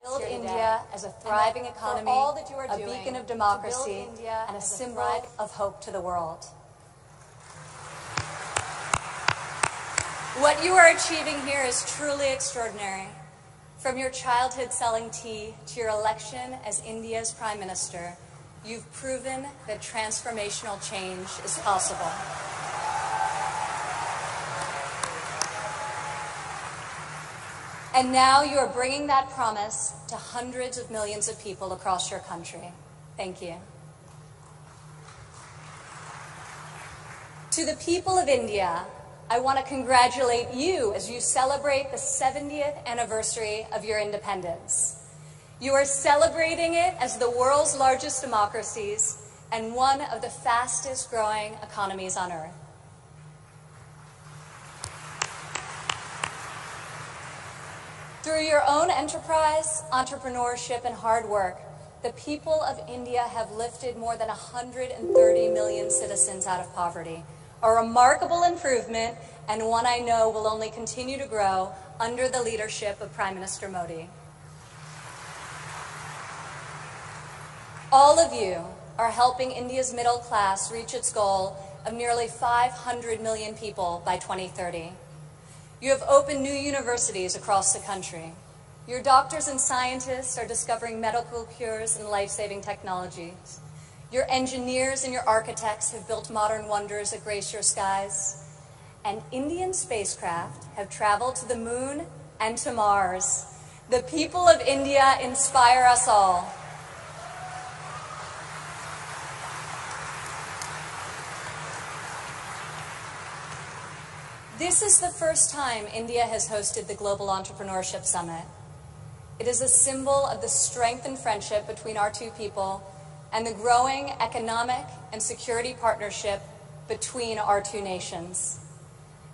Build India as a thriving economy, a beacon of democracy, and a symbol of hope to the world. What you are achieving here is truly extraordinary. From your childhood selling tea to your election as India's Prime Minister, you've proven that transformational change is possible. And now you are bringing that promise to hundreds of millions of people across your country. Thank you. To the people of India, I want to congratulate you as you celebrate the 70th anniversary of your independence. You are celebrating it as the world's largest democracies and one of the fastest growing economies on earth. Through your own enterprise, entrepreneurship, and hard work, the people of India have lifted more than 130 million citizens out of poverty, a remarkable improvement and one I know will only continue to grow under the leadership of Prime Minister Modi. All of you are helping India's middle class reach its goal of nearly 500 million people by 2030. You have opened new universities across the country. Your doctors and scientists are discovering medical cures and life-saving technologies. Your engineers and your architects have built modern wonders that grace your skies. And Indian spacecraft have traveled to the moon and to Mars. The people of India inspire us all. This is the first time India has hosted the Global Entrepreneurship Summit. It is a symbol of the strength and friendship between our two people and the growing economic and security partnership between our two nations.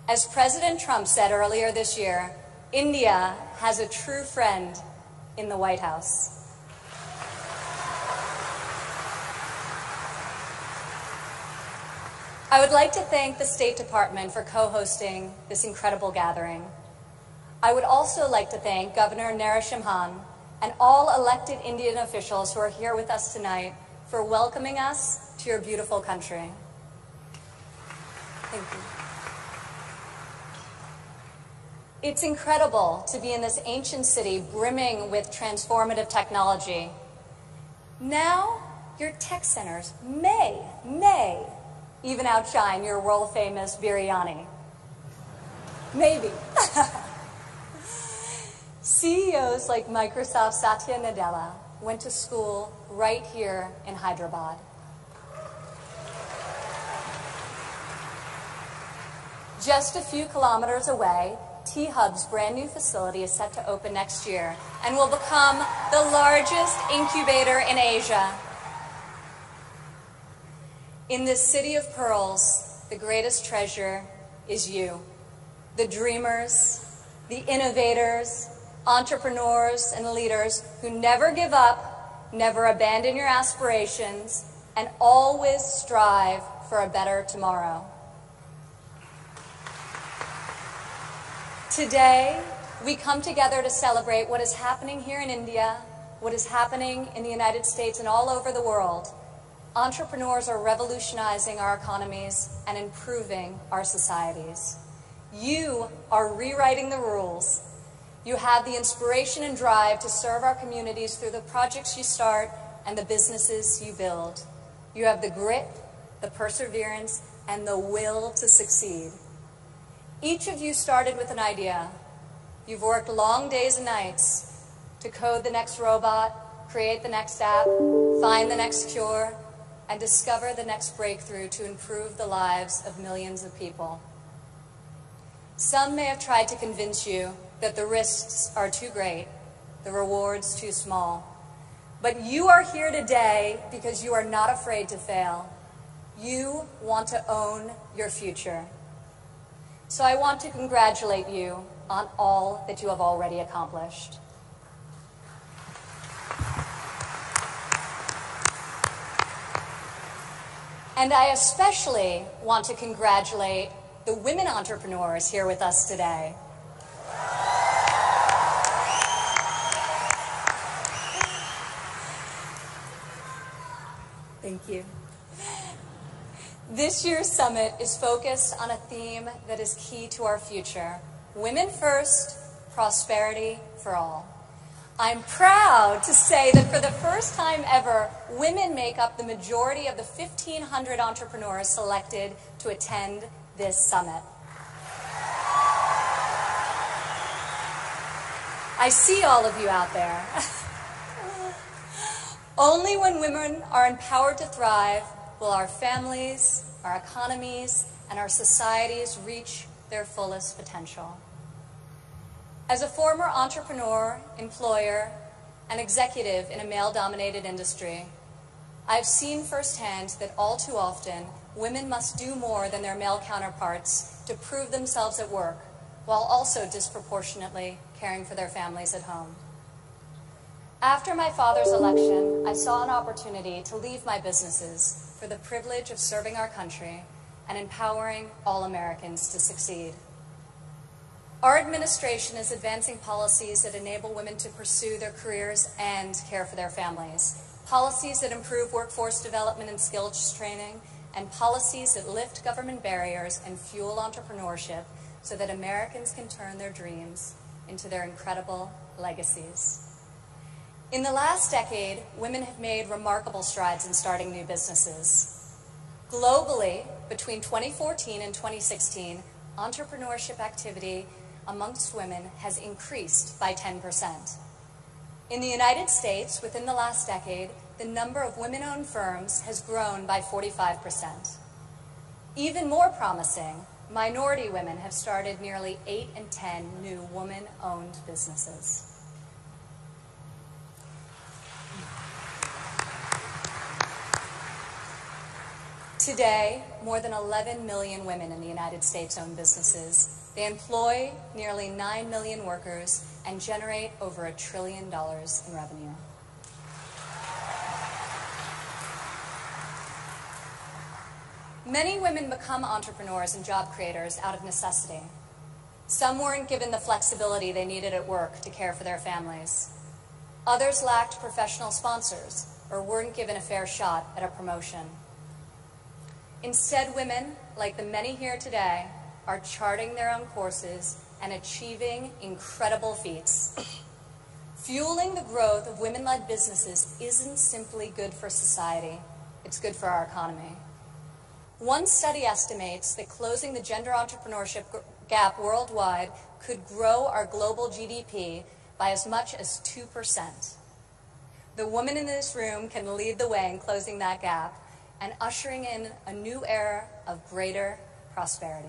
As President Trump said earlier this year, India has a true friend in the White House. I would like to thank the State Department for co-hosting this incredible gathering. I would also like to thank Governor Narasimhan and all elected Indian officials who are here with us tonight for welcoming us to your beautiful country. Thank you. It's incredible to be in this ancient city brimming with transformative technology. Now, your tech centers may even outshine your world-famous biryani. Maybe. CEOs like Microsoft's Satya Nadella went to school right here in Hyderabad. Just a few kilometers away, T-Hub's brand new facility is set to open next year and will become the largest incubator in Asia. In this city of pearls, the greatest treasure is you, the dreamers, the innovators, entrepreneurs, and leaders who never give up, never abandon your aspirations, and always strive for a better tomorrow. Today, we come together to celebrate what is happening here in India, what is happening in the United States and all over the world. Entrepreneurs are revolutionizing our economies and improving our societies. You are rewriting the rules. You have the inspiration and drive to serve our communities through the projects you start and the businesses you build. You have the grit, the perseverance, and the will to succeed. Each of you started with an idea. You've worked long days and nights to code the next robot, create the next app, find the next cure, and discover the next breakthrough to improve the lives of millions of people. Some may have tried to convince you that the risks are too great, the rewards too small. But you are here today because you are not afraid to fail. You want to own your future. So I want to congratulate you on all that you have already accomplished. And I especially want to congratulate the women entrepreneurs here with us today. Thank you. This year's summit is focused on a theme that is key to our future: women first, prosperity for all. I'm proud to say that for the first time ever, women make up the majority of the 1,500 entrepreneurs selected to attend this summit. I see all of you out there. Only when women are empowered to thrive will our families, our economies, and our societies reach their fullest potential. As a former entrepreneur, employer, and executive in a male-dominated industry, I've seen firsthand that all too often, women must do more than their male counterparts to prove themselves at work, while also disproportionately caring for their families at home. After my father's election, I saw an opportunity to leave my businesses for the privilege of serving our country and empowering all Americans to succeed. Our administration is advancing policies that enable women to pursue their careers and care for their families, policies that improve workforce development and skills training, and policies that lift government barriers and fuel entrepreneurship so that Americans can turn their dreams into their incredible legacies. In the last decade, women have made remarkable strides in starting new businesses. Globally, between 2014 and 2016, entrepreneurship activity amongst women has increased by 10%. In the United States, within the last decade, the number of women-owned firms has grown by 45%. Even more promising, minority women have started nearly 8 in 10 new woman-owned businesses. Today, more than 11 million women in the United States own businesses. They employ nearly 9 million workers and generate over $1 trillion in revenue. Many women become entrepreneurs and job creators out of necessity. Some weren't given the flexibility they needed at work to care for their families. Others lacked professional sponsors or weren't given a fair shot at a promotion. Instead, women, like the many here today, are charting their own courses and achieving incredible feats. Fueling the growth of women-led businesses isn't simply good for society, it's good for our economy. One study estimates that closing the gender entrepreneurship gap worldwide could grow our global GDP by as much as 2%. The woman in this room can lead the way in closing that gap and ushering in a new era of greater prosperity.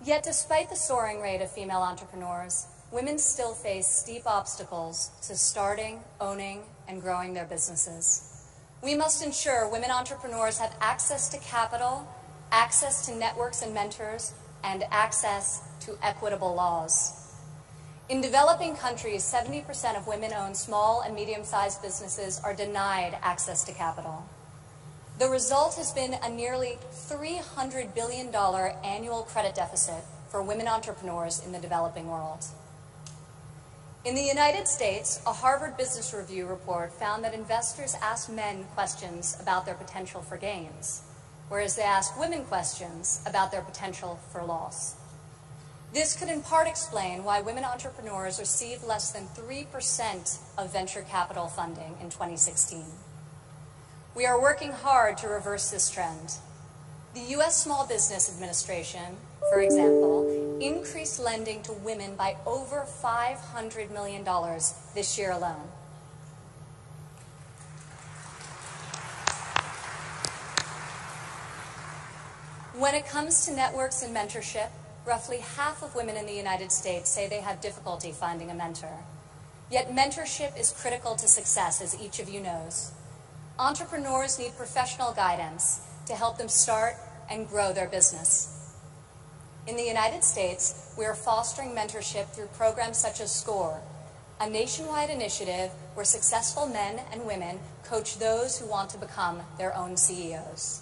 Yet despite the soaring rate of female entrepreneurs, women still face steep obstacles to starting, owning, and growing their businesses. We must ensure women entrepreneurs have access to capital, access to networks and mentors, and access to equitable laws. In developing countries, 70% of women-owned small and medium-sized businesses are denied access to capital. The result has been a nearly $300 billion annual credit deficit for women entrepreneurs in the developing world. In the United States, a Harvard Business Review report found that investors ask men questions about their potential for gains, whereas they ask women questions about their potential for loss. This could in part explain why women entrepreneurs received less than 3% of venture capital funding in 2016. We are working hard to reverse this trend. The U.S. Small Business Administration, for example, increased lending to women by over $500 million this year alone. When it comes to networks and mentorship, roughly half of women in the United States say they have difficulty finding a mentor. Yet mentorship is critical to success, as each of you knows. Entrepreneurs need professional guidance to help them start and grow their business. In the United States, we are fostering mentorship through programs such as SCORE, a nationwide initiative where successful men and women coach those who want to become their own CEOs.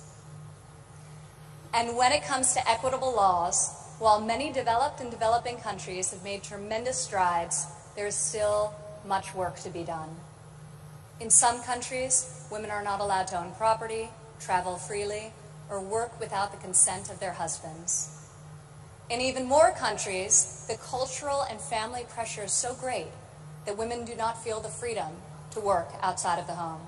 And when it comes to equitable laws, while many developed and developing countries have made tremendous strides, there is still much work to be done. In some countries, women are not allowed to own property, travel freely, or work without the consent of their husbands. In even more countries, the cultural and family pressure is so great that women do not feel the freedom to work outside of the home.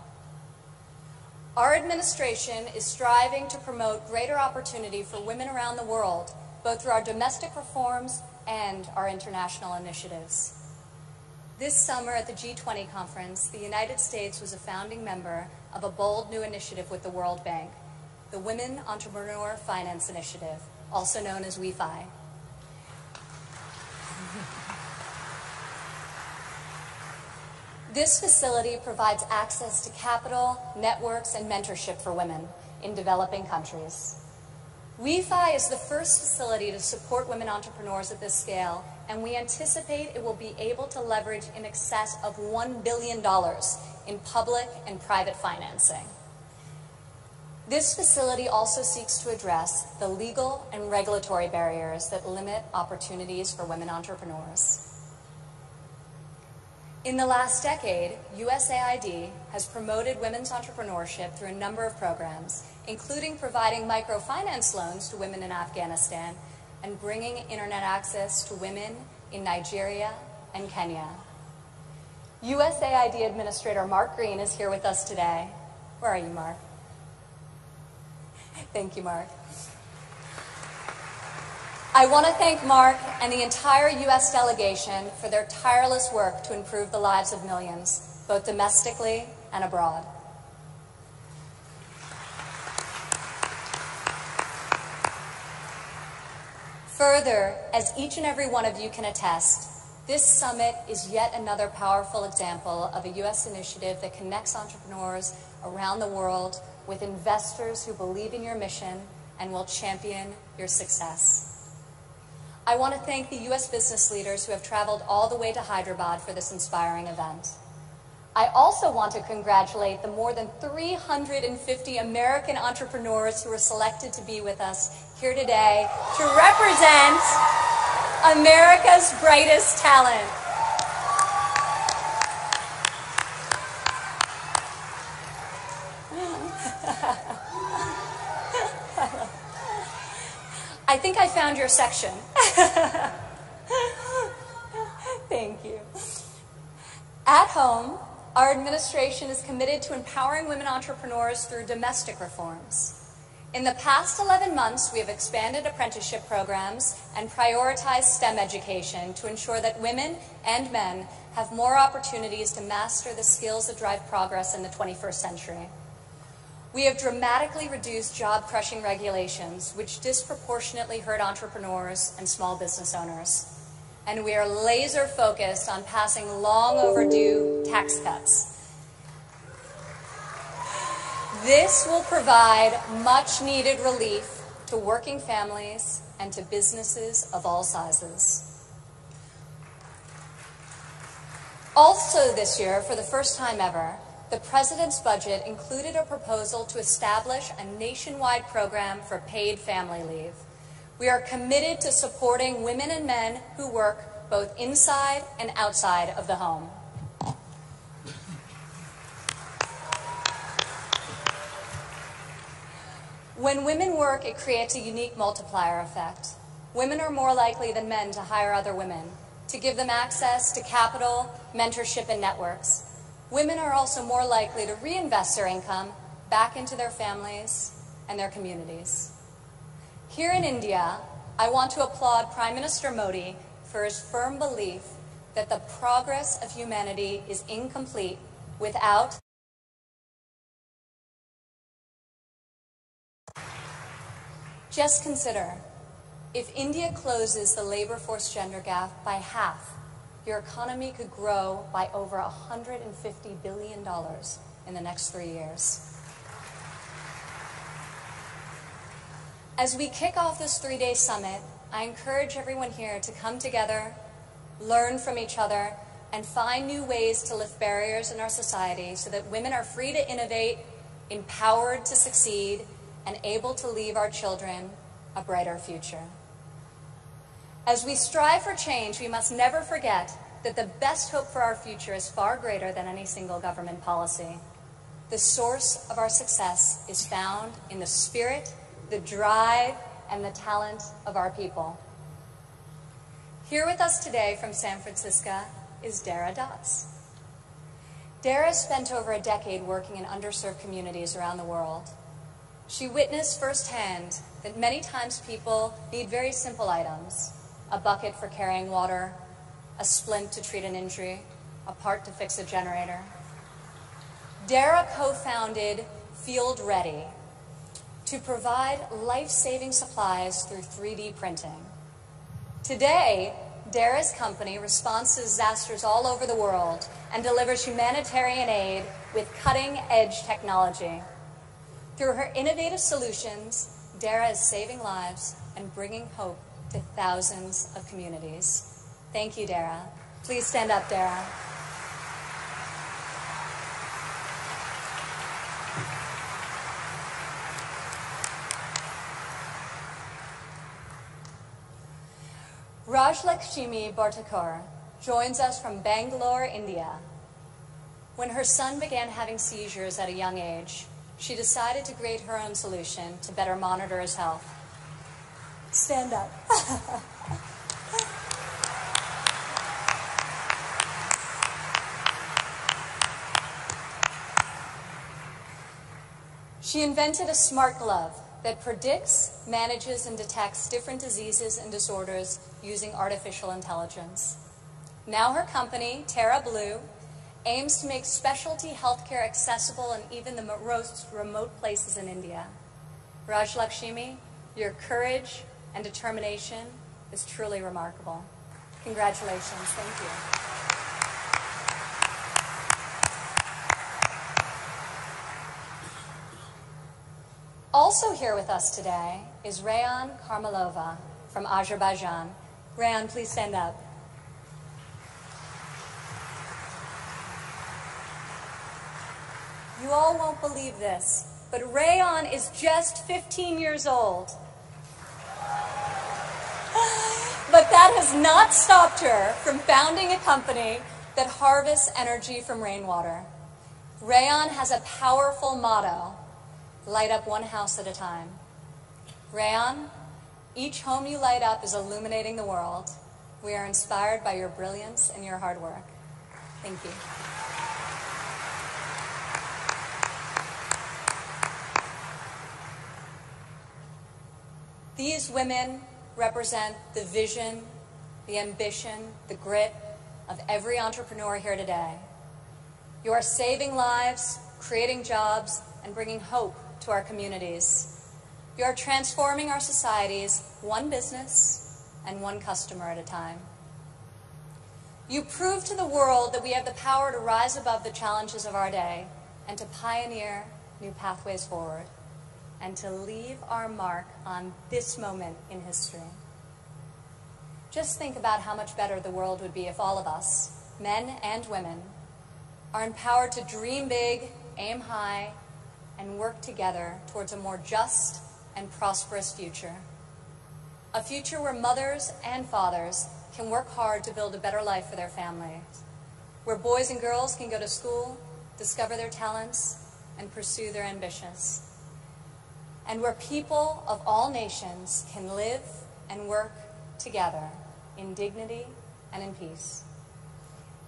Our administration is striving to promote greater opportunity for women around the world, both through our domestic reforms and our international initiatives. This summer at the G20 conference, the United States was a founding member of a bold new initiative with the World Bank, the Women Entrepreneur Finance Initiative, also known as WEFI. This facility provides access to capital, networks, and mentorship for women in developing countries. WEFI is the first facility to support women entrepreneurs at this scale, and we anticipate it will be able to leverage in excess of $1 billion in public and private financing. This facility also seeks to address the legal and regulatory barriers that limit opportunities for women entrepreneurs. In the last decade, USAID has promoted women's entrepreneurship through a number of programs, including providing microfinance loans to women in Afghanistan and bringing internet access to women in Nigeria and Kenya. USAID Administrator Mark Green is here with us today. Where are you, Mark? Thank you, Mark. I want to thank Mark and the entire U.S. delegation for their tireless work to improve the lives of millions, both domestically and abroad. Further, as each and every one of you can attest, this summit is yet another powerful example of a U.S. initiative that connects entrepreneurs around the world with investors who believe in your mission and will champion your success. I want to thank the U.S. business leaders who have traveled all the way to Hyderabad for this inspiring event. I also want to congratulate the more than 350 American entrepreneurs who were selected to be with us here today to represent America's brightest talent. I think I found your section. Thank you. At home, our administration is committed to empowering women entrepreneurs through domestic reforms. In the past 11 months, we have expanded apprenticeship programs and prioritized STEM education to ensure that women and men have more opportunities to master the skills that drive progress in the 21st century. We have dramatically reduced job-crushing regulations, which disproportionately hurt entrepreneurs and small business owners. And we are laser-focused on passing long-overdue tax cuts. This will provide much-needed relief to working families and to businesses of all sizes. Also this year, for the first time ever, the President's budget included a proposal to establish a nationwide program for paid family leave. We are committed to supporting women and men who work both inside and outside of the home. When women work, it creates a unique multiplier effect. Women are more likely than men to hire other women, to give them access to capital, mentorship, and networks. Women are also more likely to reinvest their income back into their families and their communities. Here in India, I want to applaud Prime Minister Modi for his firm belief that the progress of humanity is incomplete without Just consider, if India closes the labor force gender gap by half, your economy could grow by over $150 billion in the next 3 years. As we kick off this 3-day summit, I encourage everyone here to come together, learn from each other, and find new ways to lift barriers in our society so that women are free to innovate, empowered to succeed, and able to leave our children a brighter future. As we strive for change, we must never forget that the best hope for our future is far greater than any single government policy. The source of our success is found in the spirit, the drive, and the talent of our people. Here with us today from San Francisco is Dara Das. Dara spent over a decade working in underserved communities around the world. She witnessed firsthand that many times people need very simple items: a bucket for carrying water, a splint to treat an injury, a part to fix a generator. Dara co-founded Field Ready to provide life-saving supplies through 3D printing. Today, Dara's company responds to disasters all over the world and delivers humanitarian aid with cutting-edge technology. Through her innovative solutions, Dara is saving lives and bringing hope to thousands of communities. Thank you, Dara. Please stand up, Dara. Rajlakshmi Bhartakar joins us from Bangalore, India. When her son began having seizures at a young age, she decided to create her own solution to better monitor his health. Stand up. She invented a smart glove that predicts, manages, and detects different diseases and disorders using artificial intelligence. Now her company, Terra Blue, aims to make specialty healthcare accessible in even the most remote places in India. Rajlakshmi, your courage and determination is truly remarkable. Congratulations. Thank you. Also here with us today is Rayan Karmalova from Azerbaijan. Rayan, please stand up. You all won't believe this, but Rayan is just 15 years old. But that has not stopped her from founding a company that harvests energy from rainwater. Rayan has a powerful motto: light up one house at a time. Rayan, each home you light up is illuminating the world. We are inspired by your brilliance and your hard work. Thank you. These women represent the vision, the ambition, the grit of every entrepreneur here today. You are saving lives, creating jobs, and bringing hope to our communities. You are transforming our societies one business and one customer at a time. You prove to the world that we have the power to rise above the challenges of our day and to pioneer new pathways forward and to leave our mark on this moment in history. Just think about how much better the world would be if all of us, men and women, are empowered to dream big, aim high, and work together towards a more just and prosperous future. A future where mothers and fathers can work hard to build a better life for their families, where boys and girls can go to school, discover their talents, and pursue their ambitions, and where people of all nations can live and work together in dignity and in peace.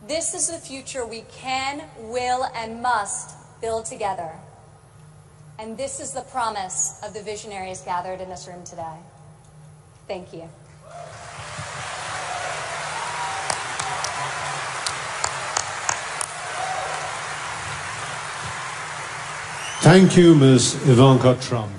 This is the future we can, will, and must build together. And this is the promise of the visionaries gathered in this room today. Thank you. Thank you, Ms. Ivanka Trump.